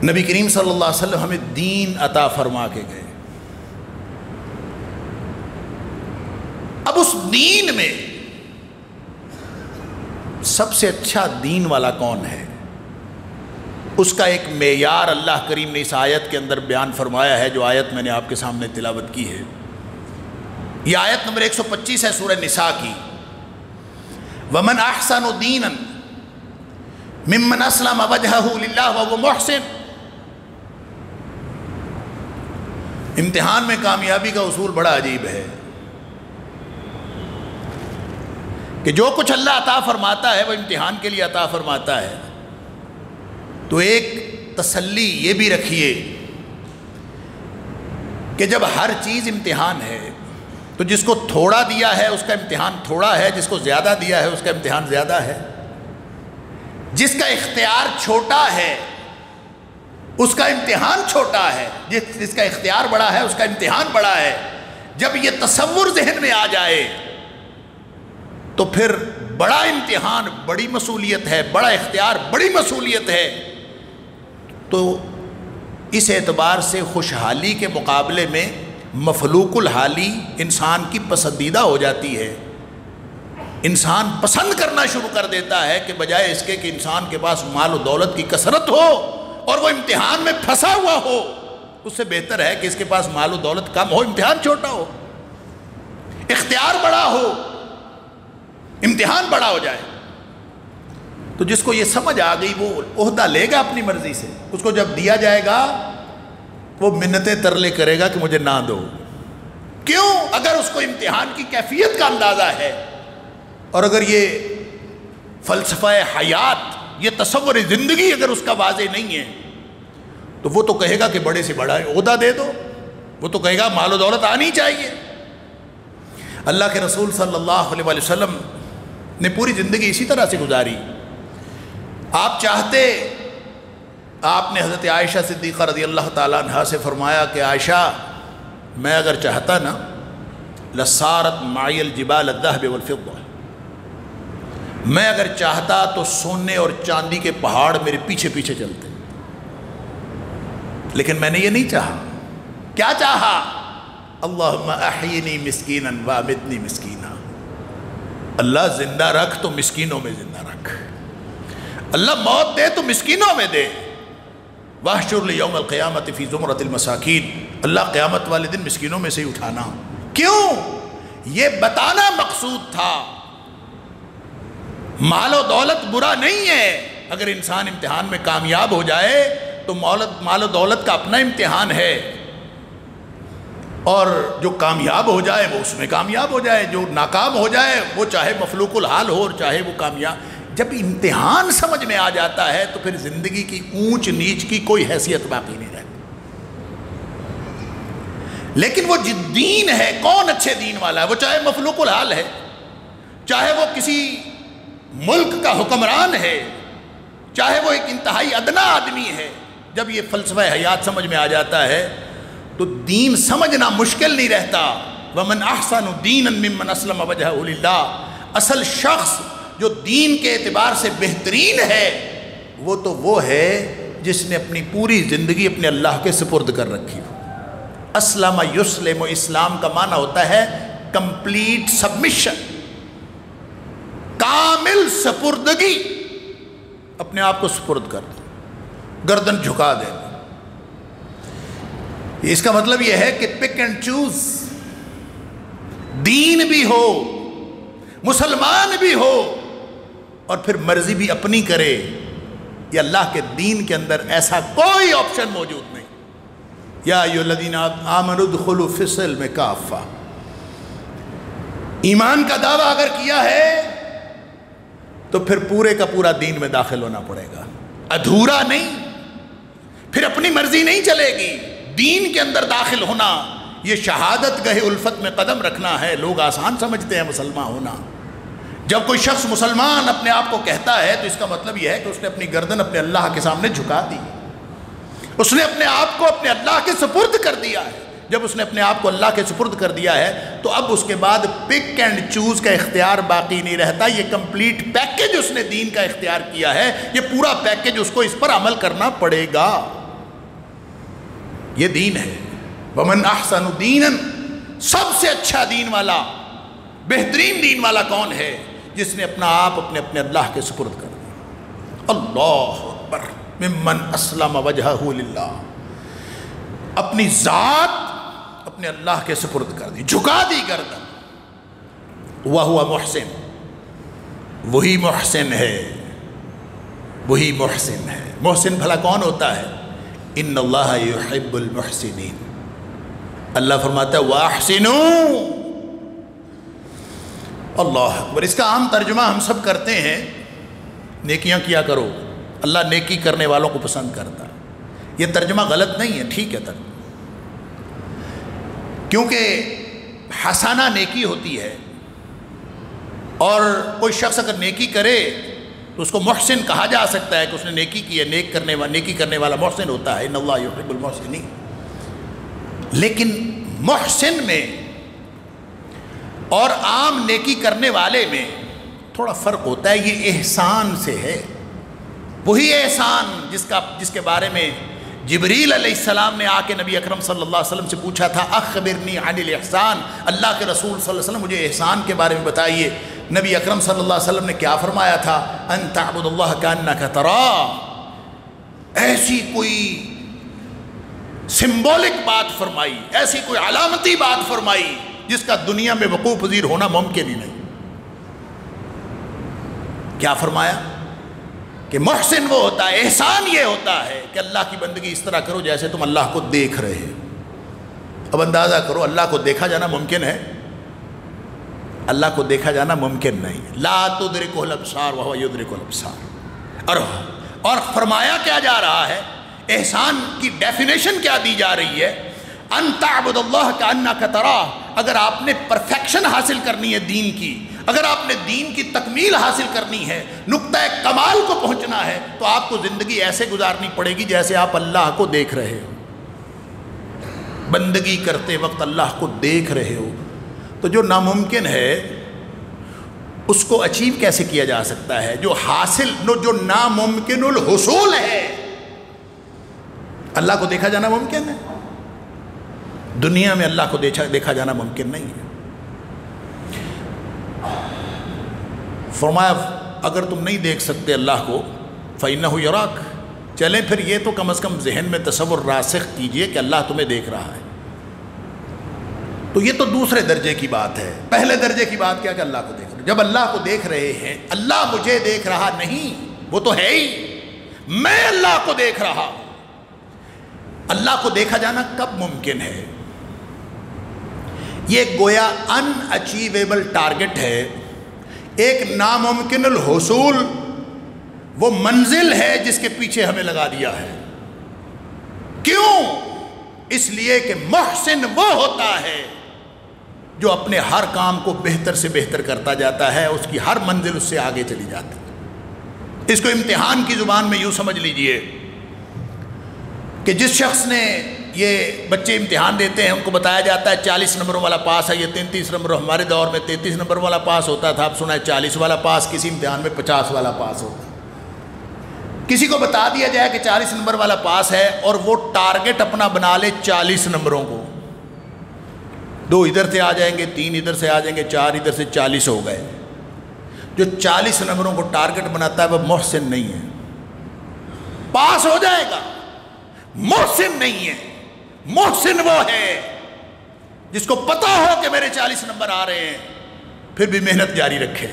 نبی کریم صلی اللہ علیہ وسلم ہمیں دین عطا فرما کے گئے. اب اس دین میں سب سے اچھا دین والا کون ہے؟ اس کا ایک معیار اللہ کریم نے اس آیت کے اندر بیان فرمایا ہے، جو آیت میں نے آپ کے سامنے تلاوت کی ہے. یہ آیت نمبر 125 ہے سورہ نساء کی. وَمَنْ أَحْسَنُ دِينًا مِمَّنْ أَسْلَمَ وَجْهَهُ لِلَّهِ وَهُوَ مُحْسِنٌ. امتحان میں کامیابی کا اصول بڑا عجیب ہے کہ جو کچھ اللہ عطا فرماتا ہے وہ امتحان کے لیے عطا فرماتا ہے. تو ایک تسلی یہ بھی رکھیے کہ جب ہر چیز امتحان ہے تو جس کو تھوڑا دیا ہے اس کا امتحان تھوڑا ہے، جس کو زیادہ دیا ہے اس کا امتحان زیادہ ہے. جس کا اختیار چھوٹا ہے اس کا امتحان چھوٹا ہے، جس کا اختیار بڑا ہے اس کا امتحان بڑا ہے. جب یہ تصور ذہن میں آ جائے تو پھر بڑا امتحان بڑی مصولیت ہے، بڑا اختیار بڑی مصولیت ہے. تو اس اعتبار سے خوشحالی کے مقابلے میں مفلوق الحالی انسان کی پسندیدہ ہو جاتی ہے. انسان پسند کرنا شروع کر دیتا ہے کہ بجائے اس کے کہ انسان کے پاس مال و دولت کی کثرت ہو اور وہ امتحان میں پھنسا ہوا ہو، اس سے بہتر ہے کہ اس کے پاس مال و دولت کم ہو، امتحان چھوٹا ہو، اختیار بڑا ہو، امتحان بڑا ہو جائے. تو جس کو یہ سمجھ آ گئی وہ عہدہ لے گا اپنی مرضی سے. اس کو جب دیا جائے گا وہ منتیں ترلے کرے گا کہ مجھے نہ دو. کیوں؟ اگر اس کو امتحان کی کیفیت کا اندازہ ہے اور اگر یہ فلسفہ حیات، یہ تصور زندگی اگر اس کا واضح نہیں ہے تو وہ تو کہے گا کہ بڑے سے بڑا عہدہ دے دو، وہ تو کہے گا مال و دولت آنی چاہیے. اللہ کے رسول صلی اللہ علیہ وسلم نے پوری زندگی اسی طرح سے گزاری. آپ چاہتے، آپ نے حضرت عائشہ صدیقہ رضی اللہ تعالیٰ عنہا سے فرمایا کہ عائشہ، میں اگر چاہتا نا لَصَارَتْ مَعِيَ الْجِبَالَ الذَّهْبِ وَالْفِضَّةِ، میں اگر چاہتا تو سونے اور چاندی کے پہاڑ میرے پیچھے پیچھے چلتے، لیکن میں نے یہ نہیں چاہا. کیا چاہا؟ اللہم احیینی مسکینا وامتنی مسکینا. اللہ زندہ رکھ تو مسکینوں میں زندہ رکھ، اللہ موت دے تو مسکینوں میں دے. واحشر لی یوم القیامت فی زمرۃ المساکین. اللہ قیامت والے دن مسکینوں میں سے ہی اٹھانا. کیوں؟ یہ بتانا مقصود تھا. مال و دولت برا نہیں ہے، اگر انسان امتحان میں کامیاب ہو جائے تو مال و دولت کا اپنا امتحان ہے، اور جو کامیاب ہو جائے وہ اس میں کامیاب ہو جائے، جو ناکام ہو جائے وہ چاہے مفلوق الحال ہو اور چاہے وہ کامیاب. جب امتحان سمجھ میں آ جاتا ہے تو پھر زندگی کی اونچ نیچ کی کوئی حیثیت باقی نہیں رہتی. لیکن وہ دین ہے، کون اچھے دین والا ہے؟ وہ چاہے مفلوق الحال ہے، چاہے وہ کسی ملک کا حکمران ہے، چاہے وہ ایک انتہائی ادنا آدمی ہے. جب یہ فلسفہ حیات سمجھ میں آ جاتا ہے تو دین سمجھنا مشکل نہیں رہتا. وَمَنْ أَحْسَنُ دِينًا مِّمَّنْ أَسْلَمَ وَجْهَهُ لِلَّهِ. اصل شخص جو دین کے اعتبار سے بہترین ہے وہ تو وہ ہے جس نے اپنی پوری زندگی اپنے اللہ کے سپرد کر رکھی ہو. اسلم یسلم، اسلام کا معنی ہوتا ہے کمپلیٹ سبمیشن، کامل سپردگی. اپنے آپ کو سپرد کر دو، گردن جھکا دے. اس کا مطلب یہ ہے کہ پک اینڈ چوز. دین بھی ہو، مسلمان بھی ہو، اور پھر مرضی بھی اپنی کرے. یہ اللہ کے دین کے اندر ایسا کوئی آپشن موجود نہیں. یا ایھا الذین آمنوا ادخلوا فی السلم کافہ. ایمان کا دعویٰ اگر کیا ہے تو پھر پورے کا پورا دین میں داخل ہونا پڑے گا، ادھورا نہیں. پھر اپنی مرضی نہیں چلے گی. دین کے اندر داخل ہونا یہ شہادت گاہ الفت میں قدم رکھنا ہے. لوگ آسان سمجھتے ہیں مسلمان ہونا. جب کوئی شخص مسلمان اپنے آپ کو کہتا ہے تو اس کا مطلب یہ ہے کہ اس نے اپنی گردن اپنے اللہ کے سامنے جھکا دی، اس نے اپنے آپ کو اپنے اللہ کے سپرد کر دیا ہے. جب اس نے اپنے آپ کو اللہ کے سپرد کر دیا ہے تو اب اس کے بعد پک اینڈ چوز کا اختیار باقی نہیں رہتا. یہ کمپلیٹ پیکج اس نے دین کا اختیار کیا ہے، یہ پورا پیکج اس کو اس پر عمل کرنا پڑے گا. یہ دین ہے. ومن احسن دینا، سب سے اچھا دین والا، بہترین دین والا کون ہے؟ جس نے اپنا آپ اپنے اللہ کے سپرد کر دیا. اللہ اکبر. ممن اسلم وجہہ للہ، اپنی ذات اپنے اللہ کے سپرد کر دی، جھکا دی گردن. وہو محسن، وہی محسن ہے، وہی محسن ہے. محسن بھلا کون ہوتا ہے؟ ان اللہ یحب المحسنین. اللہ فرماتا ہے وَأَحْسِنُوا. اللہ اکبر. اس کا عام ترجمہ ہم سب کرتے ہیں، نیکیاں کیا کرو، اللہ نیکی کرنے والوں کو پسند کرتا ہے. یہ ترجمہ غلط نہیں ہے، ٹھیک ہے ترجمہ، کیونکہ حسنہ نیکی ہوتی ہے، اور کوئی شخص اگر نیکی کرے تو اس کو محسن کہا جا سکتا ہے کہ اس نے نیکی کی ہے. نیکی کرنے والا محسن ہوتا ہے. ان اللہ یحب المحسنین. لیکن محسن میں اور عام نیکی کرنے والے میں تھوڑا فرق ہوتا ہے. یہ احسان سے ہے، وہی احسان جس کے بارے میں جبریل علیہ السلام نے آ کے نبی اکرم صلی اللہ علیہ وسلم سے پوچھا تھا اخبرنی عن الاحسان. اللہ کے رسول صلی اللہ علیہ وسلم مجھے احسان کے بارے میں بتائیے. نبی اکرم صلی اللہ علیہ وسلم نے کیا فرمایا تھا؟ ان تعبد اللہ کانک تراہ. ایسی کوئی سمبولک بات فرمائی، ایسی کوئی علامتی بات فرمائی جس کا دنیا میں وقوع پذیر ہونا ممکن ہی نہیں. کیا فرمایا؟ کہ محسن وہ ہوتا ہے، احسان یہ ہوتا ہے کہ اللہ کی بندگی اس طرح کرو جیسے تم اللہ کو دیکھ رہے ہو. اب اندازہ کرو، اللہ کو دیکھا جانا ممکن ہے؟ اللہ کو دیکھا جانا ممکن نہیں. لا تدرکہ الابصار وہو یدرک الابصار. اور فرمایا کیا جا رہا ہے؟ احسان کی ڈیفینیشن کیا دی جا رہی ہے؟ ان تعبد اللہ کانک تراہ. اگر آپ نے پرفیکشن حاصل کرنی ہے دین کی، اگر آپ نے دین کی تکمیل حاصل کرنی ہے، نقطہ کمال کو پہنچنا ہے، تو آپ کو زندگی ایسے گزارنی پڑے گی جیسے آپ اللہ کو دیکھ رہے ہو. بندگی کرتے وقت اللہ کو دیکھ رہے ہو. تو جو ناممکن ہے اس کو اچیو کیسے کیا جا سکتا ہے؟ جو ناممکن الحصول ہے. اللہ کو دیکھا جانا ممکن ہے؟ دنیا میں اللہ کو دیکھا جانا ممکن نہیں ہے. فرمایا اگر تم نہیں دیکھ سکتے اللہ کو فَإِنَّهُ يَرَاكَ. چلیں پھر یہ تو کم از کم ذہن میں تصور راسخ کیجئے کہ اللہ تمہیں دیکھ رہا ہے. تو یہ تو دوسرے درجے کی بات ہے. پہلے درجے کی بات کیا کہ اللہ کو دیکھ رہے. جب اللہ کو دیکھ رہے ہیں، اللہ مجھے دیکھ رہا نہیں، وہ تو ہے ہی، میں اللہ کو دیکھ رہا ہوں. اللہ کو دیکھا جانا کب ممکن ہے؟ یہ گویا ان اچیویبل ٹارگٹ ہے، ایک ناممکن الحصول، وہ منزل ہے جس کے پیچھے ہمیں لگا دیا ہے. کیوں؟ اس لیے کہ محسن وہ ہوتا ہے جو اپنے ہر کام کو بہتر سے بہتر کرتا جاتا ہے، اس کی ہر منزل اس سے آگے چلی جاتی ہے. اس کو امتحان کی زبان میں یوں سمجھ لیجئے کہ جس شخص نے، یہ بچے امتحان دیتے ہیں، ان کو بتایا جاتا ہے 40 نمبروں والا پاس ہے، یہ 33 نمبر، ہمارے دور میں 33 نمبر والا پاس ہوتا تھا، اب سنا ہے 40 والا پاس، کسی امتحان میں 50 والا پاس ہوتا ہے. کسی کو بتا دیا جائے کہ 40 نمبر والا پاس ہے اور وہ ٹارگٹ اپنا بنا لے 40 نمبروں کو، 2 ادھر سے آ جائیں گے، 3 ادھر سے آ جائیں گے، 4 ادھر سے، 40 ہو گئے. جو 40 نمبروں کو ٹارگٹ بناتا ہے وہ محسن نہیں ہے. پاس ہو جائے گا، محسن نہیں ہے. محسن وہ ہے جس کو پتا ہو کہ میرے 40 نمبر آ رہے ہیں پھر بھی محنت جاری رکھے،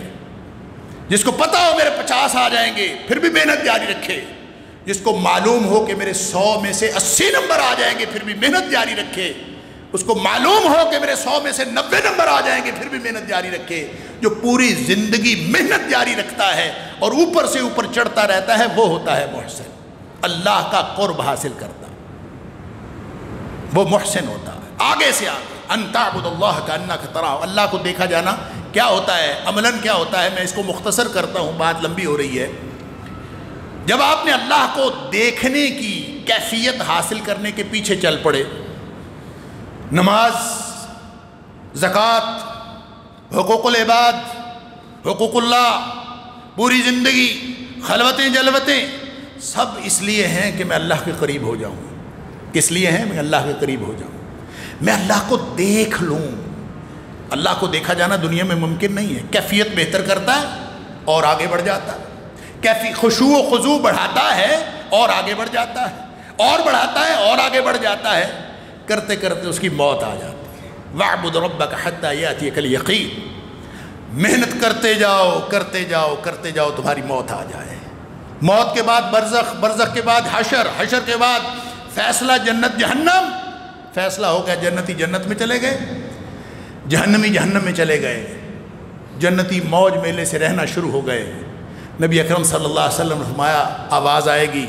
جس کو پتا ہو میرے 50 آ جائیں گے پھر بھی محنت جاری رکھے، جس کو معلوم ہو کہ میرے 100 میں سے 80 نمبر آ جائیں گے پھر بھی محنت جاری رکھے، اس کو معلوم ہو کہ میرے 100 میں سے 90 نمبر آ جائیں گے پھر بھی محنت جاری رکھے. جو پوری زندگی محنت جاری رکھتا ہے اور اوپر سے اوپر چڑھتا رہتا ہے، وہ ہوتا ہے محسن. اللہ کا قرب حاصل کرتا، وہ محسن ہوتا ہے. آگے سے آگے ان تعبد اللہ کانک تراہ. اللہ کو دیکھا جانا کیا ہوتا ہے، عملاً کیا ہوتا ہے؟ میں اس کو مختصر کرتا ہوں، بات لمبی ہو رہی ہے. جب آپ نے اللہ کو دیکھنے کی کیفیت حاصل کرنے کے پیچھے چل پڑے، نماز، زکوٰۃ، حقوق العباد، حقوق اللہ، پوری زندگی، خلوتیں جلوتیں، سب اس لیے ہیں کہ میں اللہ کے قریب ہو جاؤں. کس لیے ہیں؟ میں اللہ کے قریب ہو جاؤں، میں اللہ کو دیکھ لوں۔ اللہ کو دیکھا جانا دنیا میں ممکن نہیں ہے۔ کیفیت بہتر کرتا ہے اور آگے بڑھ جاتا ہے، خشوع و خضوع بڑھاتا ہے اور آگے بڑھ جاتا ہے، اور بڑھاتا ہے اور آگے بڑھ جاتا ہے، کرتے کرتے اس کی موت آ جاتی ہے۔ وَاعْبُدْ رَبَّكَ حَتَّى يَأْتِيَكَ الْيَقِينُ، محنت کرتے جاؤ کرتے جاؤ کرتے جاؤ، تمہاری موت آ جائے۔ موت کے بعد برزخ، برزخ کے بعد حشر، حشر کے بعد فیصلہ جنت جہنم۔ فیصلہ ہو گیا، جنتی جنت میں چلے گئے، جہنمی جہنم میں چلے گئے، جنتی موج میلے سے رہنا شروع ہو گئے۔ نبی اکرم صلی اللہ علیہ وسلم نے فرمایا، آواز آئے گی،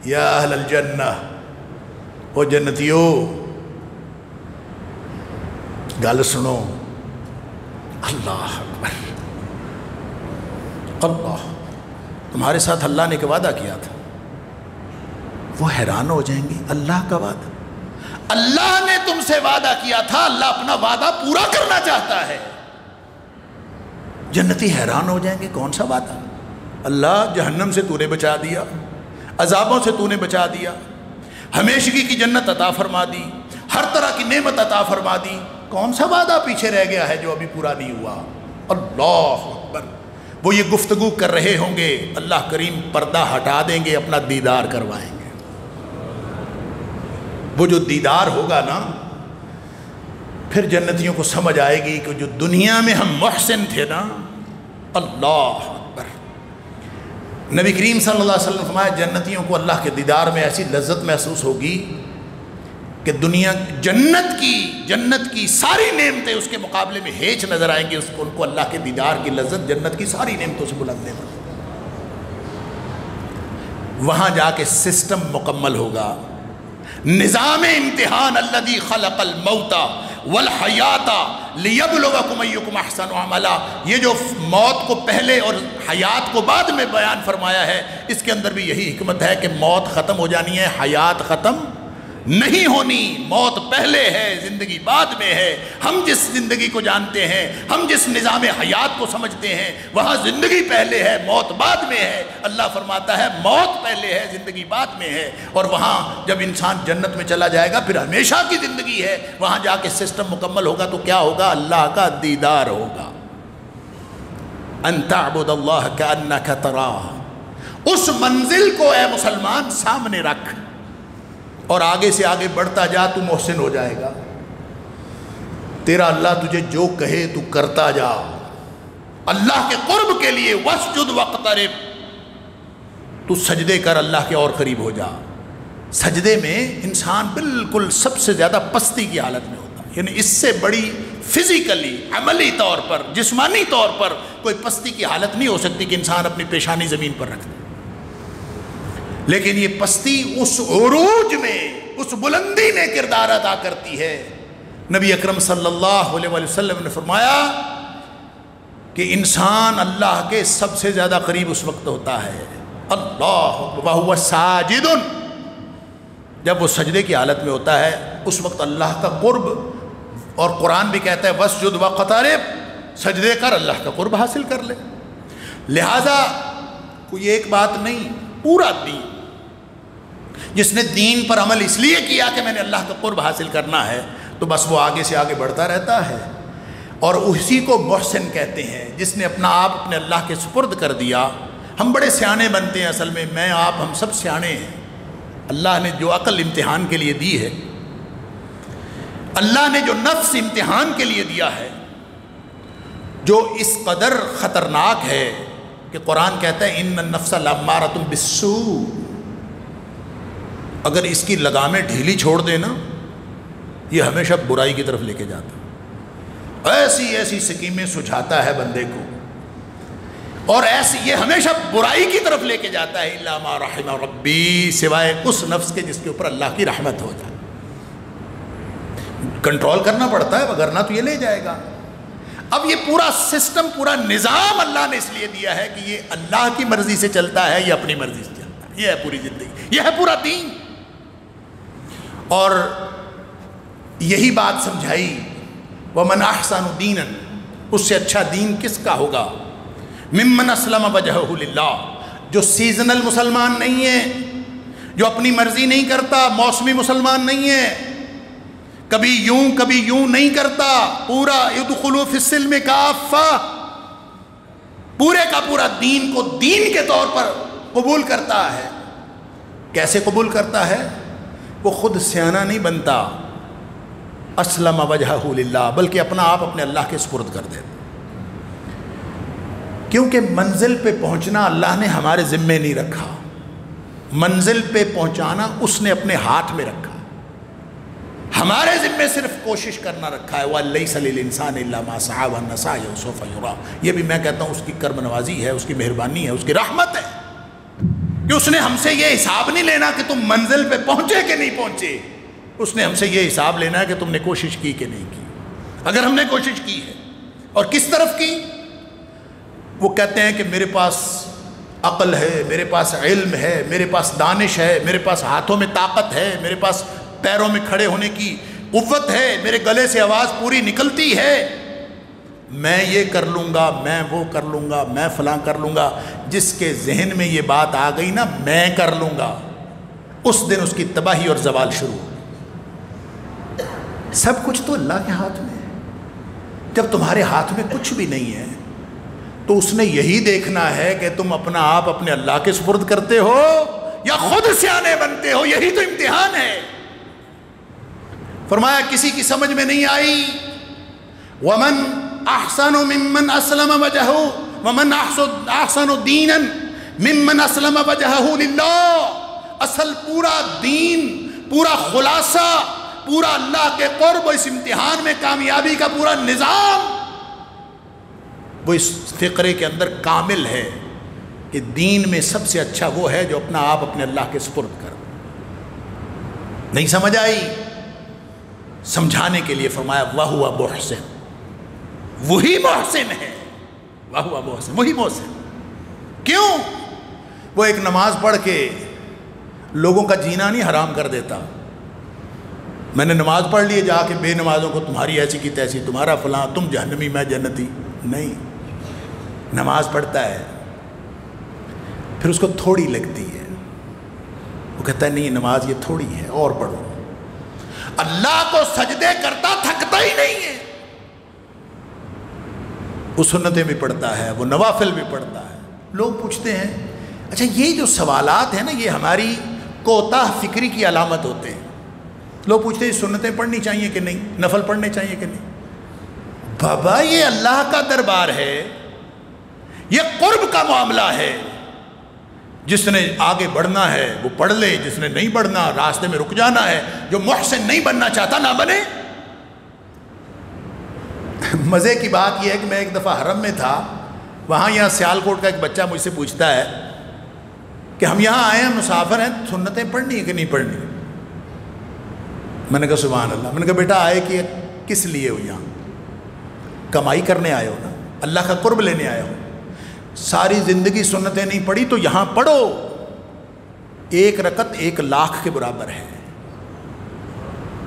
یا اہل الجنہ، وہ جنتیو گل سنو، اللہ اکبر، اللہ، تمہارے ساتھ اللہ نے ایک وعدہ کیا تھا۔ وہ حیران ہو جائیں گے، اللہ کا وعدہ؟ اللہ نے تم سے وعدہ کیا تھا، اللہ اپنا وعدہ پورا کرنا چاہتا ہے۔ جنتی حیران ہو جائیں گے، کون سا وعدہ؟ اللہ، جہنم سے تو نے بچا دیا، عذابوں سے تو نے بچا دیا، ہمیشگی کی جنت عطا فرما دی، ہر طرح کی نعمت عطا فرما دی، کون سا وعدہ پیچھے رہ گیا ہے جو ابھی پورا نہیں ہوا؟ اللہ اکبر۔ وہ یہ گفتگو کر رہے ہوں گے، اللہ کریم پردہ ہٹا دیں گے، اپنا دیدار کروائیں گے۔ وہ جو دیدار ہوگا نا، پھر جنتیوں کو سمجھ آئے گی کہ جو دنیا میں ہم محسن تھے نا، اللہ اکبر۔ نبی کریم صلی اللہ علیہ وسلم نے فرمایا، جنتیوں کو اللہ کے دیدار میں ایسی لذت محسوس ہوگی کہ دنیا جنت کی ساری نعمتیں اس کے مقابلے میں ہیچ نظر آئیں گی، ان کو اللہ کے دیدار کی لذت جنت کی ساری نعمتوں سے بلند ہے۔ وہاں جا کے سسٹم مکمل ہوگا، نظام امتحان، الذی خلق الموت والحیات لیبلوکم ایکم احسن عملا۔ یہ جو موت کو پہلے اور حیات کو بعد میں بیان فرمایا ہے، اس کے اندر بھی یہی حکمت ہے کہ موت ختم ہو جانی ہے، حیات ختم نہیں ہونی۔ موت پہلے ہے، زندگی بعد میں ہے۔ ہم جس زندگی کو جانتے ہیں، ہم جس نظام حیات کو سمجھتے ہیں، وہاں زندگی پہلے ہے، موت بعد میں ہے۔ اللہ فرماتا ہے موت پہلے ہے، زندگی بعد میں ہے۔ اور وہاں جب انسان جنت میں چلا جائے گا، پھر ہمیشہ کی زندگی ہے، وہاں جا کے سسٹم مکمل ہوگا تو کیا ہوگا؟ اللہ کا دیدار ہوگا۔ ان تعبد اللہ کأنک تراہ، اس منزل کو اے مسلمان سامنے رکھ اور آگے سے آگے بڑھتا جا، تو محسن ہو جائے گا۔ تیرا اللہ تجھے جو کہے تو کرتا جا، اللہ کے قرب کے لیے واسجد واقترب، تو سجدے کر، اللہ کے اور قریب ہو جا۔ سجدے میں انسان بالکل سب سے زیادہ پستی کی حالت میں ہوتا ہے، یعنی اس سے بڑی فزیکلی، عملی طور پر، جسمانی طور پر کوئی پستی کی حالت نہیں ہو سکتی کہ انسان اپنی پیشانی زمین پر رکھ دے۔ لیکن یہ پستی اس عروج میں، اس بلندی میں کردار ادا کرتی ہے۔ نبی اکرم صلی اللہ علیہ وسلم نے فرمایا کہ انسان اللہ کے سب سے زیادہ قریب اس وقت ہوتا ہے، اللہ وَهُوَ ساجد، جب وہ سجدے کی حالت میں ہوتا ہے، اس وقت اللہ کا قرب، اور قرآن بھی کہتا ہے وَاسْجُدْ وَاقْتَرِب، سجدے کر، اللہ کا قرب حاصل کر لے۔ لہٰذا کوئی ایک بات نہیں، پورا دین، جس نے دین پر عمل اس لیے کیا کہ میں نے اللہ کا قرب حاصل کرنا ہے، تو بس وہ آگے سے آگے بڑھتا رہتا ہے، اور اسی کو محسن کہتے ہیں، جس نے اپنا آپ اپنے اللہ کے سپرد کر دیا۔ ہم بڑے سیانے بنتے ہیں، اصل میں آپ ہم سب سیانے ہیں۔ اللہ نے جو عقل امتحان کے لیے دی ہے، اللہ نے جو نفس امتحان کے لیے دیا ہے، جو اس قدر خطرناک ہے کہ قرآن کہتا ہے ان النفس لامارۃ بالسوء، اگر اس کی لگامیں ڈھیلی چھوڑ دے نا، یہ ہمیشہ برائی کی طرف لے کے جاتا، ایسی ایسی سکیمیں سجھاتا ہے بندے کو، اور ایسی یہ ہمیشہ برائی کی طرف لے کے جاتا ہے، الا ما رحم ربی، سوائے اس نفس کے جس کے اوپر اللہ کی رحمت ہو جائے۔ کنٹرول کرنا پڑتا ہے، ورنہ تو یہ لے جائے گا۔ اب یہ پورا سسٹم، پورا نظام اللہ نے اس لیے دیا ہے کہ یہ اللہ کی مرضی سے چلتا ہے، یہ اپنی مرضی سے چلتا ہے، یہ ہے پوری زندگی، یہ ہے پورا دین۔ اور یہی بات سمجھائی، وَمَنْ أَحْسَنُ دِينًا، اس سے اچھا دین کس کا ہوگا؟ مِمَّنْ أَسْلَمَ وَجْهَهُ لِلَّهِ، جو سیزنل مسلمان نہیں ہے، جو اپنی مرضی نہیں کرتا موسمی مسلمان نہیں ہے، کبھی یوں نہیں کرتا، پورا ادخلوا فی السلم کافہ، پورے کا پورا دین کو دین کے طور پر قبول کرتا ہے۔ کیسے قبول کرتا ہے؟ وہ خود سیانہ نہیں بنتا، اسلم وجہہ للہ، بلکہ اپنا آپ اپنے اللہ کے سپرد کر دیتا، کیونکہ منزل پہ پہنچنا اللہ نے ہمارے ذمے نہیں رکھا، منزل پہ پہنچانا اس نے اپنے ہاتھ میں رکھا، ہمارے ذمے صرف کوشش کرنا رکھا ہے۔ وَلَيْسَ لِلْإِنسَانِ إِلَّا مَا سَعَىٰ وَأَنَّ سَعْيَهُ سَوْفَ يُرَىٰ، یہ بھی میں کہتا ہوں اس کی کرم نوازی ہے، اس کی مہربانی ہے، اس کی رحمت ہے کہ اس نے ہم سے یہ حساب نہیں لینا کہ تم منزل پہ پہنچے کہ نہیں پہنچے، اس نے ہم سے یہ حساب لینا ہے کہ تم نے کوشش کی کہ نہیں کی۔ اگر ہم نے کوشش کی ہے اور کس طرف کی، وہ کہتے ہیں کہ میرے پاس عقل ہے، میرے پاس علم ہے، میرے پاس دانش ہے، میرے پاس ہاتھوں میں طاقت ہے، میرے پاس پیروں میں کھڑے ہونے کی قوت ہے، میرے گلے سے آواز پوری نکلتی ہے، میں یہ کر لوں گا، میں وہ کر لوں گا، میں فلاں کر لوں گا۔ جس کے ذہن میں یہ بات آ گئی نا میں کر لوں گا، اس دن اس کی تباہی اور زوال شروع ہو۔ سب کچھ تو اللہ کے ہاتھ میں ہے۔ جب تمہارے ہاتھ میں کچھ بھی نہیں ہے تو اس نے یہی دیکھنا ہے کہ تم اپنا آپ اپنے اللہ کے سپرد کرتے ہو یا خود سیانے بنتے ہو، یہی تو امتحان ہے۔ فرمایا کسی کی سمجھ میں نہیں آئی، وَمَنْ أَحْسَنُ مِمَّنْ أَسْلَمَ وَجْهَهُ وَمَنْ أَحْسَنُ دِينًا مِمَّنْ أَسْلَمَ وَجْهَهُ لِلَّهِ، اصل پورا دین، پورا خلاصہ، پورا اللہ کے قرب، اس امتحان میں کامیابی کا پورا نظام وہ اس فقرے کے اندر کامل ہے کہ دین میں سب سے اچھا وہ ہے جو اپنا آپ اپنے اللہ کے سپرد کر۔ نہیں سمجھ آئی؟ سمجھانے کے لیے فرمایا وَهُوَ مُحْسِن، وہی محسن ہے، وَهُوَ مُحْسِن، وہی محسن۔ کیوں؟ وہ ایک نماز پڑھ کے لوگوں کا جینا نہیں حرام کر دیتا۔ میں نے نماز پڑھ لی، جا کے بے نمازوں کو تمہاری ایسی کی تیسی، تمہارا فلاں، تم جہنمی میں جنتی، نہیں۔ نماز پڑھتا ہے پھر اس کو تھوڑی لگتی ہے، وہ کہتا ہے نہیں نماز یہ تھوڑی ہے اور پڑھو۔ اللہ کو سجدے کرتا تھکتا ہی نہیں ہے، وہ سنتیں بھی پڑھتا ہے، وہ نوافل بھی پڑھتا ہے۔ لوگ پوچھتے ہیں اچھا یہ جو سوالات ہیں نا یہ ہماری کوتاہ فکری کی علامت ہوتے ہیں۔ لوگ پوچھتے ہیں سنتیں پڑھنی چاہیے کہ نہیں، نفل پڑھنے چاہیے کہ نہیں۔ بابا یہ اللہ کا دربار ہے، یہ قرب کا معاملہ ہے، جس نے آگے بڑھنا ہے وہ پڑھ لے، جس نے نہیں بڑھنا راستے میں رک جانا ہے، جو محسن نہیں بننا چاہتا نہ بنے۔ مزے کی بات یہ ہے کہ میں ایک دفعہ حرم میں تھا، وہاں یہاں سیالکوٹ کا ایک بچہ مجھ سے پوچھتا ہے کہ ہم یہاں آئے ہیں مسافر ہیں، سنتیں پڑھنی ہے کہ نہیں پڑھنی؟ میں نے کہا سبحان اللہ۔ میں نے کہا بیٹا آئے کہ کس لیے ہو؟ یہاں کمائی کرنے آئے ہو نا، اللہ کا قرب لینے آئے ہو۔ ساری زندگی سنتیں نہیں پڑھی تو یہاں پڑھو، ایک رکعت 1,00,000 کے برابر ہے،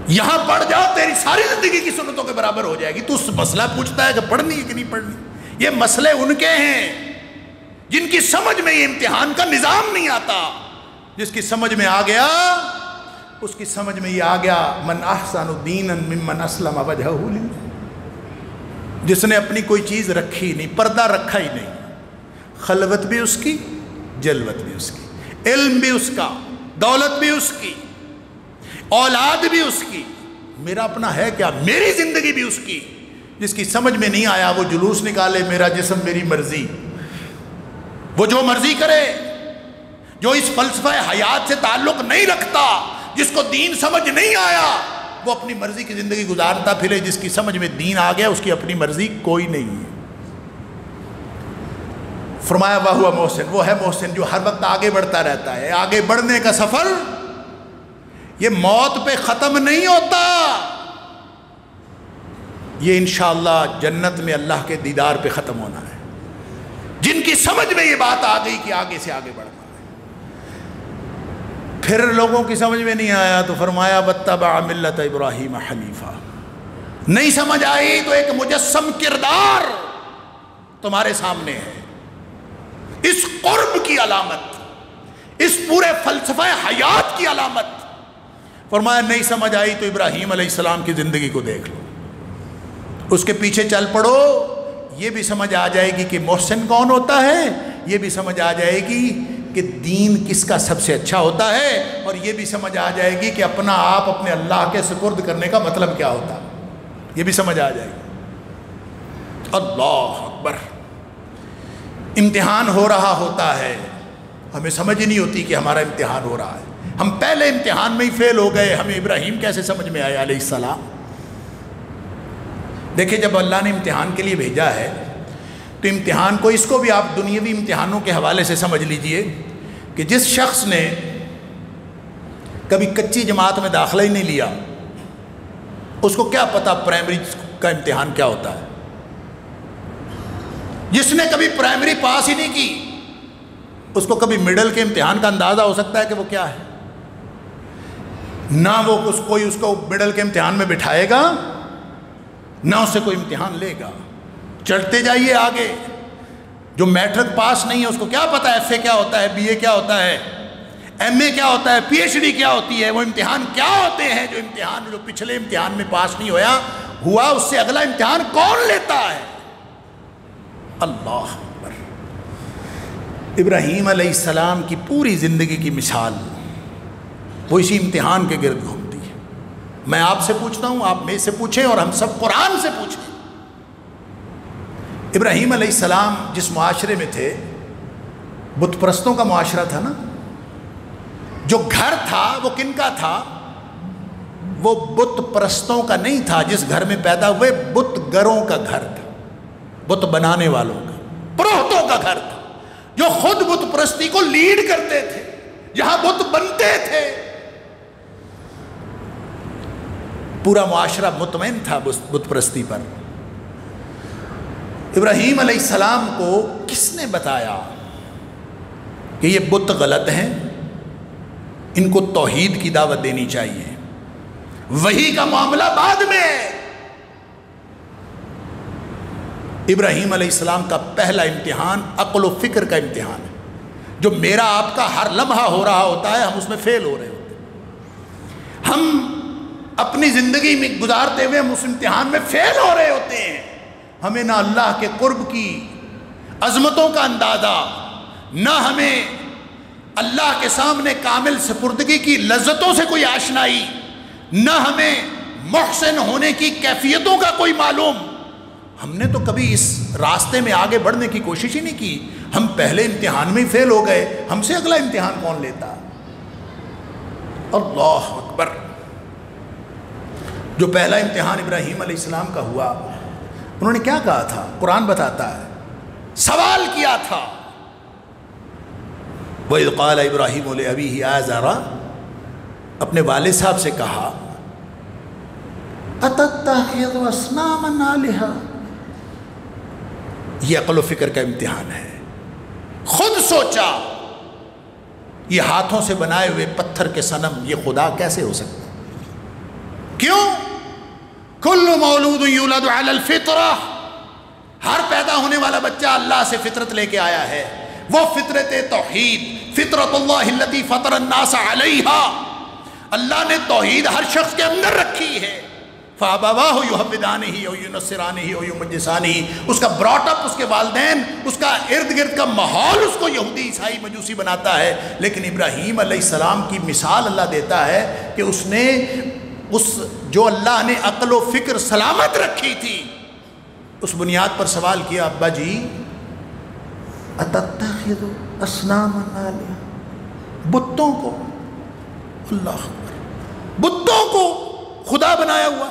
یہاں پڑھ جاؤ تیری ساری زندگی کی سنتوں کے برابر ہو جائے گی۔ تو اس مسئلہ پوچھتا ہے کہ پڑھنی ہے کہ نہیں پڑھنی؟ یہ مسئلے ان کے ہیں جن کی سمجھ میں یہ امتحان کا نظام نہیں آتا۔ جس کی سمجھ میں آ گیا اس کی سمجھ میں یہ آ گیا من احسن دینا ممن اسلم وجہہ للہ، جس نے اپنی کوئی چیز رکھی نہیں، پردہ رکھا ہی نہیں، خلوت بھی اس کی، جلوت بھی اس کی، علم بھی اس کا، دولت بھی اس کی، اولاد بھی اس کی، میرا اپنا ہے کیا؟ میری زندگی بھی اس کی۔ جس کی سمجھ میں نہیں آیا وہ جلوس نکالے میرا جسم میری مرضی، وہ جو مرضی کرے، جو اس فلسفہ حیات سے تعلق نہیں رکھتا، جس کو دین سمجھ نہیں آیا وہ اپنی مرضی کی زندگی گزارتا پھرے۔ جس کی سمجھ میں دین آ گیا اس کی اپنی مرضی کوئی نہیں ہے۔ فرمایا وَهُوَ محسن، وہ ہے محسن جو ہر وقت آگے بڑھتا رہتا ہے۔ آگے بڑھنے کا سفر یہ موت پہ ختم نہیں ہوتا، یہ انشاءاللہ جنت میں اللہ کے دیدار پہ ختم ہونا ہے۔ جن کی سمجھ میں یہ بات آ گئی کہ آگے سے آگے بڑھنا ہے، پھر لوگوں کی سمجھ میں نہیں آیا تو فرمایا وَاتَّبَعَ مِلَّةَ إِبْرَاهِيمَ حَنِيفًا، نہیں سمجھ آئی تو ایک مجسم کردار تمہارے سامنے ہے۔ اس قرب کی علامت، اس پورے فلسفہ حیات کی علامت. فرمایا نہیں سمجھ آئی تو ابراہیم علیہ السلام کی زندگی کو دیکھ لو, اس کے پیچھے چل پڑو, یہ بھی سمجھ آ جائے گی کہ محسن کون ہوتا ہے, یہ بھی سمجھ آ جائے گی کہ دین کس کا سب سے اچھا ہوتا ہے, اور یہ بھی سمجھ آ جائے گی کہ اپنا آپ اپنے اللہ کے سپرد کرنے کا مطلب کیا ہوتا ہے, یہ بھی سمجھ آ جائے گی. اللہ اکبر. امتحان ہو رہا ہوتا ہے, ہمیں سمجھ ہی نہیں ہوتی کہ ہمارا امتحان ہو رہا ہے. ہم پہلے امتحان میں ہی فیل ہو گئے, ہمیں ابراہیم کیسے سمجھ میں آیا علیہ السلام. دیکھیں جب اللہ نے امتحان کے لیے بھیجا ہے تو امتحان کو, اس کو بھی آپ دنیاوی امتحانوں کے حوالے سے سمجھ لیجئے کہ جس شخص نے کبھی کچی جماعت میں داخلہ ہی نہیں لیا, اس کو کیا پتا پرائمری کا امتحان کیا ہوتا ہے. جس نے کبھی پرائمری پاس ہی نہیں کی, اس کو کبھی مڈل کے امتحان کا اندازہ ہو سکتا ہے کہ وہ کیا ہے. نہ وہ کوئی اس کو مڈل کے امتحان میں بٹھائے گا, نہ اسے کوئی امتحان لے گا. چڑھتے جائیے آگے. جو میٹرک پاس نہیں ہے اس کو کیا پتا ایف اے کیا ہوتا ہے, بی اے کیا ہوتا ہے, ایم اے کیا ہوتا ہے, پی ایچ ڈی کیا ہوتی ہے, وہ امتحان کیا ہوتے ہیں. جو پچھلے امتحان میں پاس نہیں ہوا اس سے اگلا امتحان کون لیتا ہے. اللہ اکبر. ابراہیم علیہ السلام کی پوری زندگی کی مثال وہ اسی امتحان کے گرد گھومتی ہے. میں آپ سے پوچھتا ہوں, آپ میں سے پوچھیں, اور ہم سب قرآن سے پوچھیں. ابراہیم علیہ السلام جس معاشرے میں تھے, بت پرستوں کا معاشرہ تھا نا. جو گھر تھا وہ کن کا تھا؟ وہ بت پرستوں کا نہیں تھا. جس گھر میں پیدا ہوئے بت گروں کا گھر تھا, بت بنانے والوں کا, پروہتوں کا گھر تھا, جو خود بت پرستی کو لیڈ کرتے تھے, جہاں بت بنتے تھے. پورا معاشرہ مطمئن تھا بت پرستی پر. ابراہیم علیہ السلام کو کس نے بتایا کہ یہ بت غلط ہیں, ان کو توحید کی دعوت دینی چاہیے. وحی کا معاملہ بعد میں. ابراہیم علیہ السلام کا پہلا امتحان عقل و فکر کا امتحان ہے. جو میرا آپ کا ہر لمحہ ہو رہا ہوتا ہے, ہم اس میں فیل ہو رہے ہوتے ہیں. ہم اپنی زندگی میں گزارتے ہوئے ہم اس امتحان میں فیل ہو رہے ہوتے ہیں. ہمیں نہ اللہ کے قرب کی عظمتوں کا اندازہ, نہ ہمیں اللہ کے سامنے کامل سپردگی کی لذتوں سے کوئی آشنائی, نہ ہمیں محسن ہونے کی کیفیتوں کا کوئی معلوم. ہم نے تو کبھی اس راستے میں آگے بڑھنے کی کوشش ہی نہیں کی. ہم پہلے امتحان میں فیل ہو گئے, ہم سے اگلا امتحان کون لیتا. اللہ اکبر. جو پہلا امتحان ابراہیم علیہ السلام کا ہوا, انہوں نے کیا کہا تھا؟ قرآن بتاتا ہے, سوال کیا تھا. وَإِذْ قَالَ إِبْرَاهِيمُ لِأَبِيهِ آزَرَ, اپنے والد صاحب سے کہا, أَتَتَّخِذُ أَصْنَامًا آلِهَةً. یہ عقل و فکر کا امتحان ہے. خود سوچا یہ ہاتھوں سے بنائے ہوئے پتھر کے صنم یہ خدا کیسے ہو سکتا؟ کیوں؟ کل مولود یولد علی الفطرہ, ہر پیدا ہونے والا بچہ اللہ سے فطرت لے کے آیا ہے. وہ فطرت توحید, فطرت اللہ التی فطر الناس علیہا, اللہ نے توحید ہر شخص کے اندر رکھی ہے. فَأَبَوَاهُ يُحَوِّدَانِهِ أَوْ يُنَصِّرَانِهِ أَوْ يُمَجِّسَانِهِ. اس کا براٹ اپ, اس کے والدین, اس کا ارد گرد کا ماحول اس کو یہودی عیسائی مجوسی بناتا ہے. لیکن ابراہیم علیہ السلام کی مثال اللہ دیتا ہے کہ اس نے جو اللہ نے عقل و فکر سلامت رکھی تھی, اس بنیاد پر سوال کیا, ابا جی اتتخذ اصناما آلہہ, بتوں کو, اللہ اکبر, بتوں کو خدا بنایا ہوا.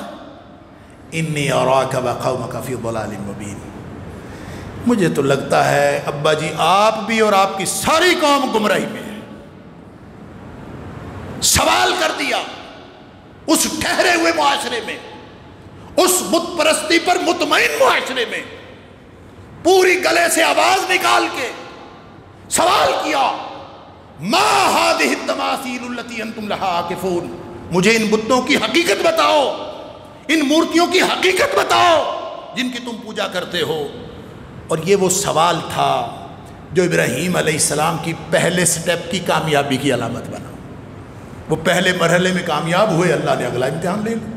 انی اراک وقومک فی ضلال مبین. مجھے تو لگتا ہے ابا جی آپ بھی اور آپ کی ساری قوم گمراہی میں ہے. سوال کر دیا اس ٹھہرے ہوئے معاشرے میں, اس بت پرستی پر مطمئن معاشرے میں, پوری گلے سے آواز نکال کے سوال کیا, ما هذه التماثیل التي انتم لها عاکفون. مجھے ان بتوں کی حقیقت بتاؤ, ان مورتیوں کی حقیقت بتاؤ جن کی تم پوجا کرتے ہو. اور یہ وہ سوال تھا جو ابراہیم علیہ السلام کی پہلے سٹیپ کی کامیابی کی علامت بنا۔ وہ پہلے مرحلے میں کامیاب ہوئے، اللہ نے اگلا امتحان لے لیا۔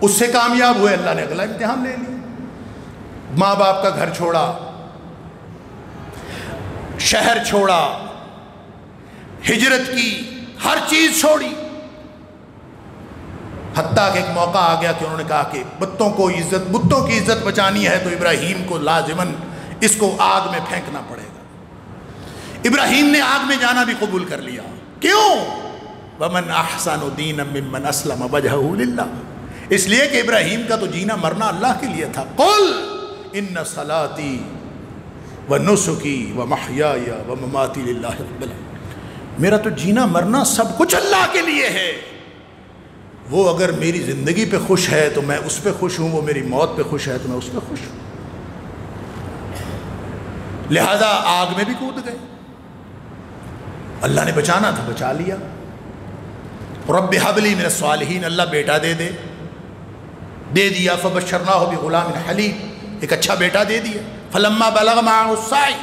اس سے کامیاب ہوئے، اللہ نے اگلا امتحان لے لیا۔ ماں باپ کا گھر چھوڑا، شہر چھوڑا، ہجرت کی، ہر چیز چھوڑی، حتیٰ کہ ایک موقع آ گیا کہ انہوں نے کہا کہ بتوں کی عزت بچانی ہے تو ابراہیم کو لازماً اس کو آگ میں پھینکنا پڑے گا۔ ابراہیم نے آگ میں جانا بھی قبول کر لیا۔ کیوں؟ وَمَنْ أَحْسَنُ دِينًا مِّمَّنْ أَسْلَمَ وَجْهَهُ لِلَّهِ، اس لیے کہ ابراہیم کا تو جینا مرنا اللہ کے لیے تھا۔ قُلْ إِنَّ صَلَاتِي وَنُسُكِي وَمَحْيَايَ وَمَمَاتِي لِلَّهِ رَبِّ الْعَالَمِينَ، میرا تو جینا مرنا سب کچھ اللہ کے لیے ہے۔ وہ اگر میری زندگی پہ خوش ہے تو میں اس پہ خوش ہوں، وہ میری موت پہ خوش ہے تو میں اس پہ خوش ہوں۔ لہذا آگ میں بھی کود گئے، اللہ نے بچانا تھا، بچا لیا۔ رب ہب لی من الصالحین، اللہ بیٹا دے دیا۔ فبشرناہ بغلام حلیم، ایک اچھا بیٹا دے دیا۔ فلما بلغ معہ السعی،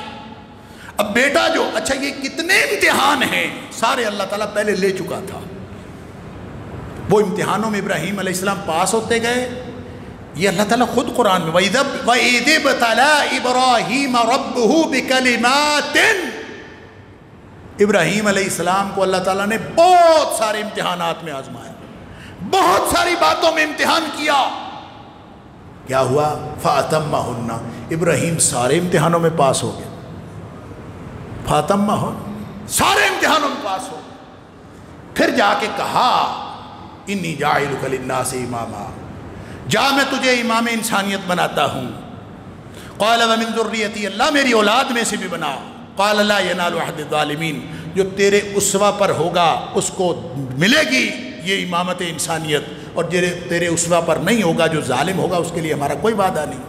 اب بیٹا جو، اچھا یہ کتنے امتحان ہیں، سارے اللہ تعالیٰ پہلے لے چکا تھا۔ وہ امتحانوں میں ابراہیم علیہ السلام پاس ہوتے گئے، یہ اللہ تعالیٰ خود قرآن میں وَإِذِ ابْتَلَىٰ إِبْرَاهِيمَ رَبُّهُ بِكَلِمَاتٍ، ابراہیم علیہ السلام کو اللہ تعالیٰ نے بہت سارے امتحانات میں آزمایا، بہت ساری باتوں میں امتحان کیا۔ کیا ہوا؟ فَأَتَمَّهُنَّ، ابراہیم سارے امتحانوں میں پاس ہو گئے۔ فَأَتَمَّهُنَّ، سارے امتحانوں میں پاس ہو گئے۔ پھر جا کے کہا انی جاعلک للناس اماما، جا میں تجھے امام انسانیت بناتا ہوں۔ قال ومن ذریتی، اللہ میری اولاد میں سے بھی بنا۔ قال لا ینال عہد الظالمین، جو تیرے اسوہ پر ہوگا اس کو ملے گی یہ امامت انسانیت، اور جو تیرے اسوہ پر نہیں ہوگا، جو ظالم ہوگا، اس کے لیے ہمارا کوئی وعدہ نہیں۔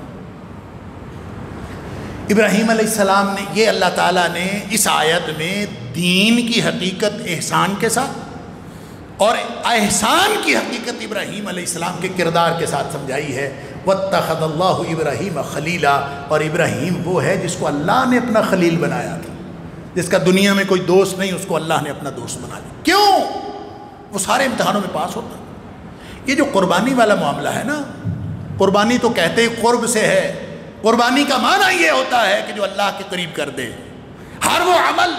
ابراہیم علیہ السلام نے، یہ اللہ تعالیٰ نے اس آیت میں دین کی حقیقت احسان کے ساتھ اور احسان کی حقیقت ابراہیم علیہ السلام کے کردار کے ساتھ سمجھائی ہے۔ وَاتَّخَذَ اللَّهُ إِبْرَاهِيمَ خَلِيلًا، اور ابراہیم وہ ہے جس کو اللہ نے اپنا خلیل بنایا تھا، جس کا دنیا میں کوئی دوست نہیں، اس کو اللہ نے اپنا دوست بنا لیا۔ کیوں؟ وہ سارے امتحانوں میں پاس ہوتا۔ یہ جو قربانی والا معاملہ ہے نا، قربانی تو کہتے ہی قرب سے ہے، قربانی کا معنی یہ ہوتا ہے کہ جو اللہ کے قریب کر دے، ہر وہ عمل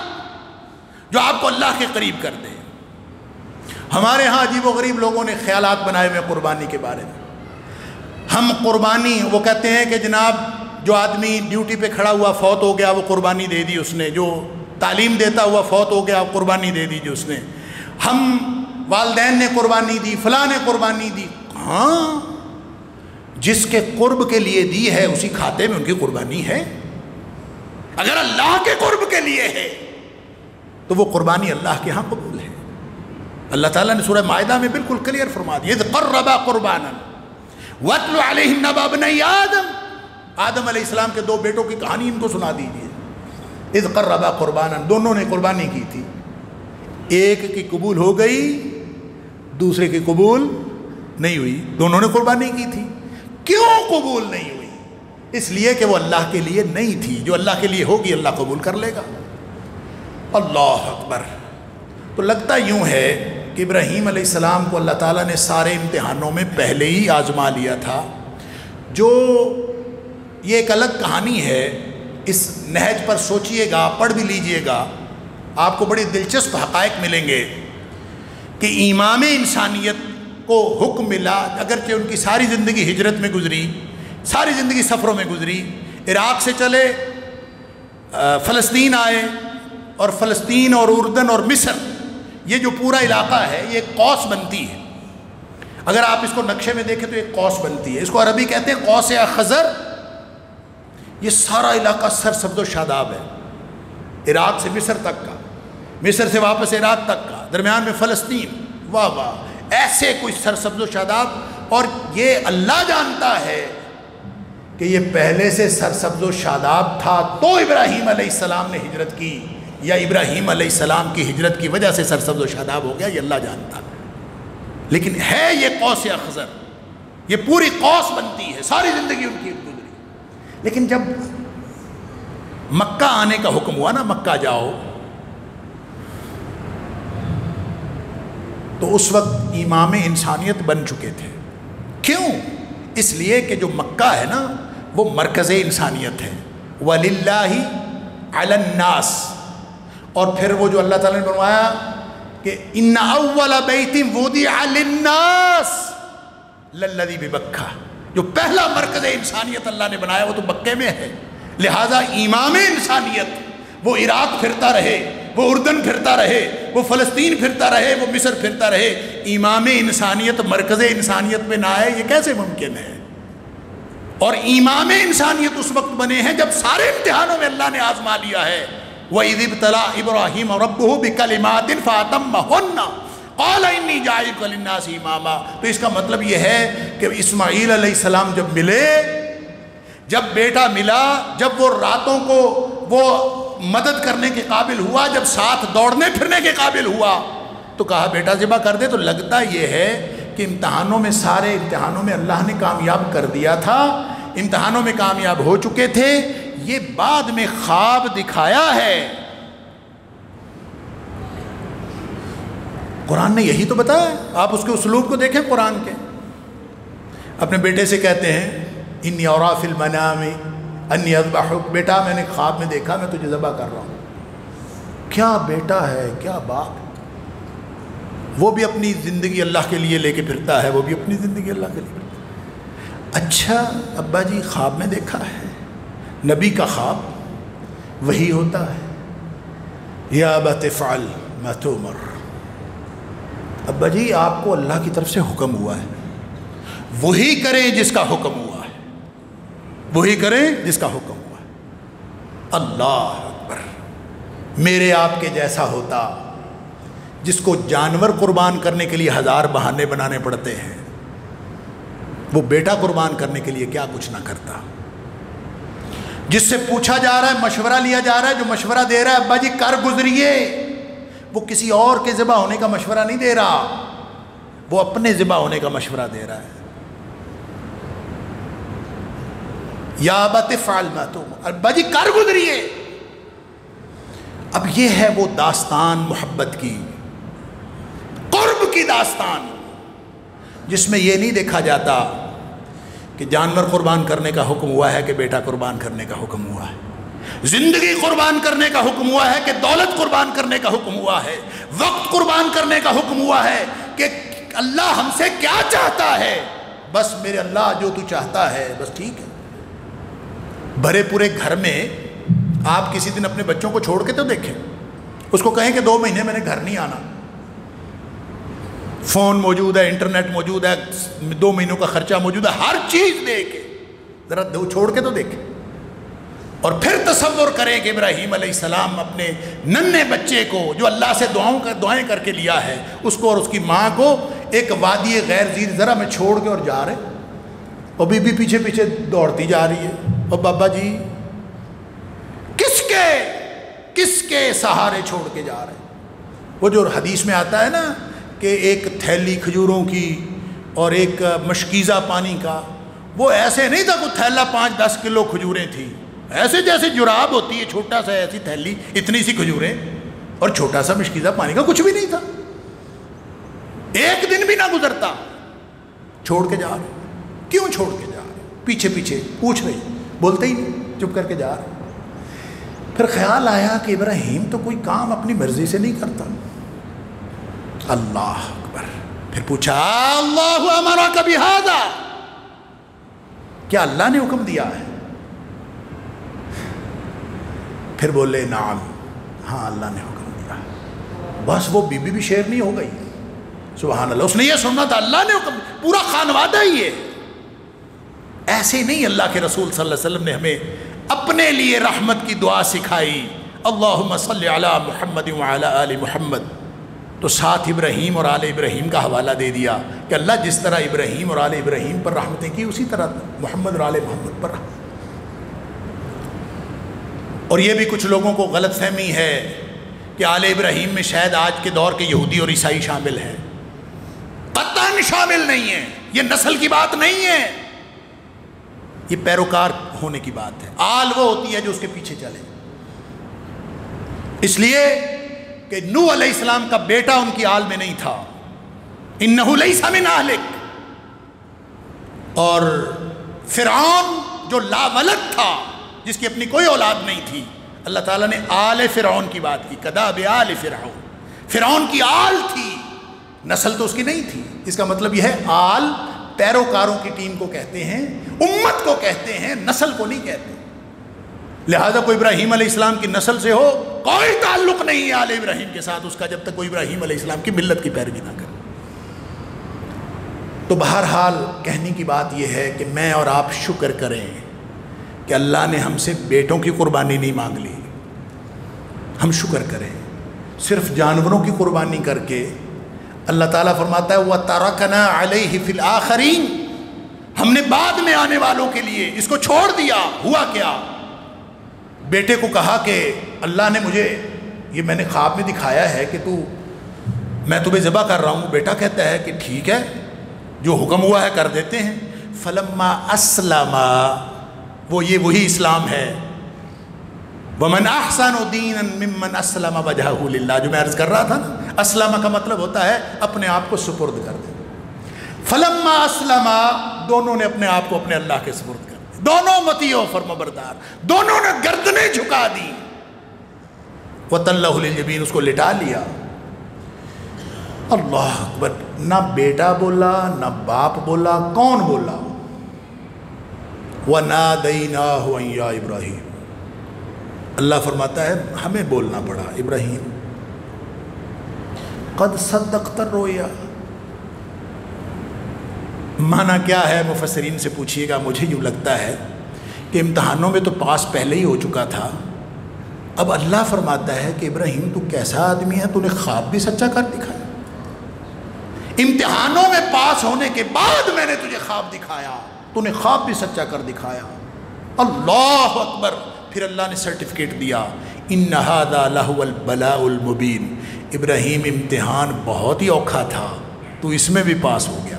جو آپ کو اللہ کے قریب کر دے۔ ہمارے ہاں عجیب و غریب لوگوں نے خیالات بنائے ہوئے قربانی کے بارے میں۔ ہم قربانی، وہ کہتے ہیں کہ جناب جو آدمی ڈیوٹی پہ کھڑا ہوا فوت ہو گیا وہ قربانی دے دی اس نے، جو تعلیم دیتا ہوا فوت ہو گیا قربانی دے دی جو اس نے، ہم والدین نے قربانی دی، فلاں نے قربانی دی۔ ہاں، جس کے قرب کے لیے دی ہے اسی کھاتے میں ان کی قربانی ہے۔ اگر اللہ کے قرب کے لیے ہے تو وہ قربانی اللہ کے ہاں قبول ہے۔ اللہ تعالیٰ نے سورہ مائدہ میں بالکل کلیئر فرما دیا، اذ قربا قربانا واتل علیہم نبأ ابنی آدم، آدم علیہ السلام کے دو بیٹوں کی کہانی ان کو سنا دیجیے۔ اذ قربا قربانا، دونوں نے قربانی کی تھی، ایک کی قبول ہو گئی، دوسرے کی قبول نہیں ہوئی۔ دونوں نے قربانی کی تھی، کیوں قبول نہیں ہوئی؟ اس لیے کہ وہ اللہ کے لیے نہیں تھی، جو اللہ کے لیے ہوگی اللہ قبول کر لے گا۔ اللہ اکبر۔ تو لگتا یوں ہے کہ ابراہیم علیہ السلام کو اللہ تعالیٰ نے سارے امتحانوں میں پہلے ہی آزما لیا تھا۔ جو یہ ایک الگ کہانی ہے، اس نہج پر سوچئے گا، پڑھ بھی لیجئے گا، آپ کو بڑے دلچسپ حقائق ملیں گے کہ امام انسانیت کو حکم ملا، اگرچہ ان کی ساری زندگی ہجرت میں گزری، ساری زندگی سفروں میں گزری، عراق سے چلے فلسطین آئے، اور فلسطین اور اردن اور مصر، یہ جو پورا علاقہ ہے یہ ایک قوس بنتی ہے۔ اگر آپ اس کو نقشے میں دیکھیں تو ایک قوس بنتی ہے، اس کو عربی کہتے ہیں قوس اخضر۔ یہ سارا علاقہ سرسبز و شاداب ہے، عراق سے مصر تک کا، مصر سے واپس عراق تک کا، درمیان میں فلسطین، واہ واہ، ایسے کوئی سرسبز و شاداب۔ اور یہ اللہ جانتا ہے کہ یہ پہلے سے سرسبز و شاداب تھا تو ابراہیم علیہ السلام نے ہجرت کی، یا ابراہیم علیہ السلام کی ہجرت کی وجہ سے سرسبز و شاداب ہو گیا، یہ اللہ جانتا ہے۔ لیکن ہے یہ قوس اخضر، یہ پوری قوس بنتی ہے، ساری زندگی ان کی گزری۔ لیکن جب مکہ آنے کا حکم ہوا نا، مکہ جاؤ، تو اس وقت امام انسانیت بن چکے تھے. کیوں؟ اس لیے کہ جو مکہ ہے نا وہ مرکز انسانیت ہے. وَلِلَّهِ عَلَى النَّاسِ، اور پھر وہ جو اللہ تعالیٰ نے فرمایا کہ إِنَّ أَوَّلَ بَيْتٍ وُضِعَ لِلنَّاسِ لَلَّذِي بِبَكَّةَ، جو پہلا مرکز انسانیت اللہ نے بنایا وہ تو مکے میں ہے. لہٰذا امام انسانیت وہ عراق پھرتا رہے، وہ اردن پھرتا رہے، وہ فلسطین پھرتا رہے، وہ مصر پھرتا رہے، امام انسانیت مرکز انسانیت میں نہ آئے، یہ کیسے ممکن ہے؟ اور امام انسانیت اس وقت بنے ہیں جب سارے امتحانوں میں اللہ نے آزما لیا ہے. وَإِذِ ابْتَلَىٰ إِبْرَاهِيمَ رَبُّهُ بِكَلِمَاتٍ فَأَتَمَّهُنَّ قَالَ إِنِّي جَاعِلُكَ لِلنَّاسِ إِمَامًا. تو اس کا مطلب یہ ہے کہ اسماعیل علیہ السلام جب ملے، جب بیٹا ملا، جب وہ راتوں کو وہ مدد کرنے کے قابل ہوا، جب ساتھ دوڑنے پھرنے کے قابل ہوا، تو کہا بیٹا ذبح کر دے. تو لگتا یہ ہے کہ امتحانوں میں، سارے امتحانوں میں اللہ نے کامیاب کر دیا تھا، امتحانوں میں کامیاب ہو چکے تھے، یہ بعد میں خواب دکھایا ہے. قرآن نے یہی تو بتایا. آپ اس کے اسلوب کو دیکھیں قرآن کے. اپنے بیٹے سے کہتے ہیں انی اریٰ فی المنام انی اذبحک، بیٹا میں نے خواب میں دیکھا میں تجھے ذبح کر رہا ہوں. کیا بیٹا ہے، کیا باپ. وہ بھی اپنی زندگی اللہ کے لیے لے کے پھرتا ہے، وہ بھی اپنی زندگی اللہ کے لیے پھرتا ہے. اچھا ابا جی خواب میں دیکھا ہے. نبی کا خواب وہی ہوتا ہے. یا ابت افعل ما تؤمر. ابا جی آپ کو اللہ کی طرف سے حکم ہوا ہے، وہی کریں جس کا حکم ہوا ہے، وہی کریں جس کا حکم ہوا ہے. اللہ اکبر. میرے آپ کے جیسا ہوتا جس کو جانور قربان کرنے کے لیے ہزار بہانے بنانے پڑتے ہیں، وہ بیٹا قربان کرنے کے لیے کیا کچھ نہ کرتا. جس سے پوچھا جا رہا ہے، مشورہ لیا جا رہا ہے، جو مشورہ دے رہا ہے ابا جی کر گزریے، وہ کسی اور کے ذبح ہونے کا مشورہ نہیں دے رہا، وہ اپنے ذبح ہونے کا مشورہ دے رہا ہے. یا ابت افعل ما تؤمر، ابا جی کر گزریے. اب یہ ہے وہ داستان محبت کی، قرب کی داستان، جس میں یہ نہیں دیکھا جاتا کہ جانور قربان کرنے کا حکم ہوا ہے کہ بیٹا قربان کرنے کا حکم ہوا ہے، زندگی قربان کرنے کا حکم ہوا ہے کہ دولت قربان کرنے کا حکم ہوا ہے، وقت قربان کرنے کا حکم ہوا ہے کہ اللہ ہم سے کیا چاہتا ہے، بس میرے اللہ جو تو چاہتا ہے بس ٹھیک ہے. بھرے پورے گھر میں آپ کسی دن اپنے بچوں کو چھوڑ کے تو دیکھیں، اس کو کہیں کہ 2 مہینے میں نے گھر نہیں آنا، فون موجود ہے، انٹرنیٹ موجود ہے، 2 مہینوں کا خرچہ موجود ہے، ہر چیز دے کے ذرا چھوڑ کے تو دیکھیں. اور پھر تصور کریں کہ ابراہیم علیہ السلام اپنے ننھے بچے کو جو اللہ سے دعائیں کر کے لیا ہے، اس کو اور اس کی ماں کو ایک وادی غیر ذی زرع میں چھوڑ کے اور جا رہے، اور بی بی پیچھے پیچھے دوڑتی جا رہی ہے. اور بابا جی کس کے سہارے چھوڑ کے جا رہے ہیں؟ وہ جو حدیث میں آتا ہے نا کہ ایک تھیلی کھجوروں کی اور ایک مشکیزہ پانی کا، وہ ایسے نہیں تھا کوئی تھیلا 5-10 کلو کھجوریں تھیں، ایسے جیسے جراب ہوتی ہے چھوٹا سا ایسی تھیلی، اتنی سی کھجوریں اور چھوٹا سا مشکیزہ پانی کا، کچھ بھی نہیں تھا. ایک دن بھی نہ گزرتا، چھوڑ کے جا رہے. کیوں چھوڑ کے جا رہے؟ پیچھے پیچھے پوچھ رہی، بولتے ہی نہیں، چپ کر کے جا رہے. پھر خیال آیا کہ ابراہیم تو کوئی کام اپنی مرضی سے نہیں کرتا. اللہ اکبر. پھر پوچھا اللہ امرک بہذا، کیا اللہ نے حکم دیا ہے؟ پھر بولے نعم، ہاں اللہ نے حکم دیا. بس وہ بی بی بھی شیر نہیں ہو گئی. سبحان اللہ. اس نے یہ سننا تھا اللہ نے حکم، پورا خانوادہ ہی ہے. ایسے نہیں اللہ کے رسول صلی اللہ علیہ وسلم نے ہمیں اپنے لیے رحمت کی دعا سکھائی، اللہم صلی علی محمد وعلی آل محمد. تو ساتھ ابراہیم اور آل ابراہیم کا حوالہ دے دیا کہ اللہ جس طرح ابراہیم اور آل ابراہیم پر رحمتیں کی، اسی طرح محمد اور آل محمد پر رحمت. اور یہ بھی کچھ لوگوں کو غلط فہمی ہے کہ آل ابراہیم میں شاید آج کے دور کے یہودی اور عیسائی شامل ہیں. قطعاً شامل نہیں ہیں. یہ نسل کی بات نہیں ہے، یہ پیروکار ہونے کی بات ہے. آل وہ ہوتی ہے جو اس کے پیچھے چلے. اس لیے کہ نوح علیہ السلام کا بیٹا ان کی آل میں نہیں تھا، انہ لیس من اہلک، اور فرعون جو لا ولد تھا، جس کی اپنی کوئی اولاد نہیں تھی، اللہ تعالیٰ نے آل فرعون کی بات کی، کذاب آل فرعون، فرعون کی آل تھی، نسل تو اس کی نہیں تھی۔ اس کا مطلب یہ ہے آل پیروکاروں کی ٹیم کو کہتے ہیں، امت کو کہتے ہیں، نسل کو نہیں کہتے۔ لہذا کوئی ابراہیم علیہ السلام کی نسل سے ہو، کوئی تعلق نہیں ہے آل ابراہیم کے ساتھ اس کا، جب تک کوئی ابراہیم علیہ السلام کی ملت کی پیروی نہ کرے۔ تو بہرحال کہنے کی بات یہ ہے کہ میں اور آپ شکر کریں کہ اللہ نے ہم سے بیٹوں کی قربانی نہیں مانگ لی، ہم شکر کریں۔ صرف جانوروں کی قربانی کر کے اللہ تعالیٰ فرماتا ہے وَتَرَكْنَا عَلَيْهِ فِي الْآخَرِينَ، ہم نے بعد میں آنے والوں کے لیے اس کو چھوڑ دیا۔ ہوا کیا؟ بیٹے کو کہا کہ اللہ نے مجھے یہ میں نے خواب میں دکھایا ہے کہ میں تمہیں ذبح کر رہا ہوں۔ بیٹا کہتا ہے کہ ٹھیک ہے، جو حکم ہوا ہے کر دیتے ہیں۔ فَلَمَّا أَسْلَمَا، وہی اسلام ہے۔ وَمَنْ أَحْسَنُ دِينًا مِّمَّنْ أَسْلَمَ وَجْهَهُ لِلَّهِ، جو میں عرض کر رہا تھا نا، اسلم کا مطلب ہوتا ہے اپنے آپ کو سپرد کر دیں۔ فَلَمَّا أَسْلَمَا، دونوں نے اپنے آپ کو اپنے اللہ کے سپرد کر دیا، دونوں مطیع و فرمانبردار، دونوں نے گردنیں جھکا دی۔ وَتَلَّهُ لِلْجَبِينِ، اس کو لٹا لیا۔ اللہ اکبر، نہ بیٹا بولا نہ باپ بولا، کون بولا؟ وَنَادَيْنَاهُ أَن يَا إِبْرَاهِيمُ، اللہ فرماتا ہے ہمیں بولنا پڑا، ابراہیم قد صدقت الرؤیا۔ معنی کیا ہے مفسرین سے پوچھئے گا۔ مجھے یوں لگتا ہے کہ امتحانوں میں تو پاس پہلے ہی ہو چکا تھا، اب اللہ فرماتا ہے کہ ابراہیم تو کیسا آدمی ہے، تو نے خواب بھی سچا کر دکھایا، امتحانوں میں پاس ہونے کے بعد میں نے تجھے خواب دکھایا، تو نے خواب بھی سچا کر دکھایا۔ اللہ اکبر، پھر اللہ نے سرٹیفکیٹ دیا، ان ھذا لہو البلاء المبین، ابراہیم امتحان بہت ہی اوکھا تھا، تو اس میں بھی پاس ہو گیا۔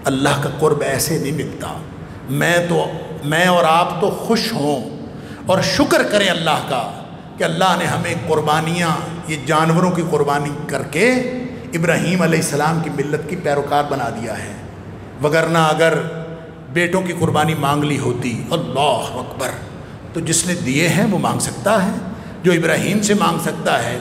اللہ کا قرب ایسے نہیں ملتا۔ میں اور آپ تو خوش ہوں اور شکر کریں اللہ کا کہ اللہ نے ہمیں قربانیاں، یہ جانوروں کی قربانی کر کے ابراہیم علیہ السلام کی ملت کی پیروکار بنا دیا ہے، وگرنہ اگر بیٹوں کی قربانی مانگ لی ہوتی، اللہ اکبر، تو جس نے دیے ہیں وہ مانگ سکتا ہے، جو ابراہیم سے مانگ سکتا ہے۔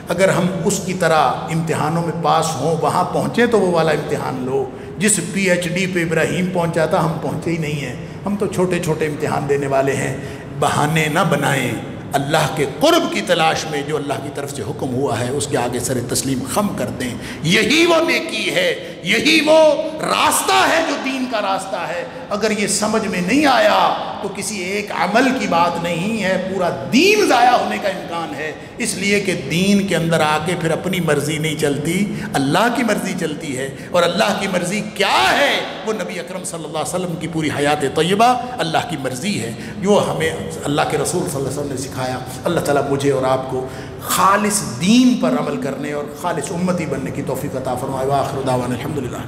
اگر ہم اس کی طرح امتحانوں میں پاس ہوں، وہاں پہنچیں تو وہ والا امتحان لو، جس PhD پہ ابراہیم پہنچا تھا ہم پہنچے ہی نہیں ہیں، ہم تو چھوٹے چھوٹے امتحان دینے والے ہیں۔ بہانے نہ بنائیں، اللہ کے قرب کی تلاش میں جو اللہ کی طرف سے حکم ہوا ہے اس کے آگے سر تسلیم خم کر دیں، یہی وہ نیکی ہے، یہی وہ راستہ ہے جو دین کا راستہ ہے۔ اگر یہ سمجھ میں نہیں آیا تو کسی ایک عمل کی بات نہیں ہے، پورا دین ضائع ہونے کا امکان ہے، اس لیے کہ دین کے اندر آ کے پھر اپنی مرضی نہیں چلتی، اللہ کی مرضی چلتی ہے، اور اللہ کی مرضی کیا ہے؟ وہ نبی اکرم صلی اللہ علیہ وسلم کی پوری حیات طیبہ اللہ کی مرضی ہے، جو ہمیں اللہ کے رسول صلی اللہ علیہ وسلم نے سکھایا۔ اللہ تعالیٰ مجھے اور آپ کو خالص دین پر عمل کرنے اور خالص امتی بننے کی توفیق عطا فرمائے۔ وآخر دعوانا الحمدللہ۔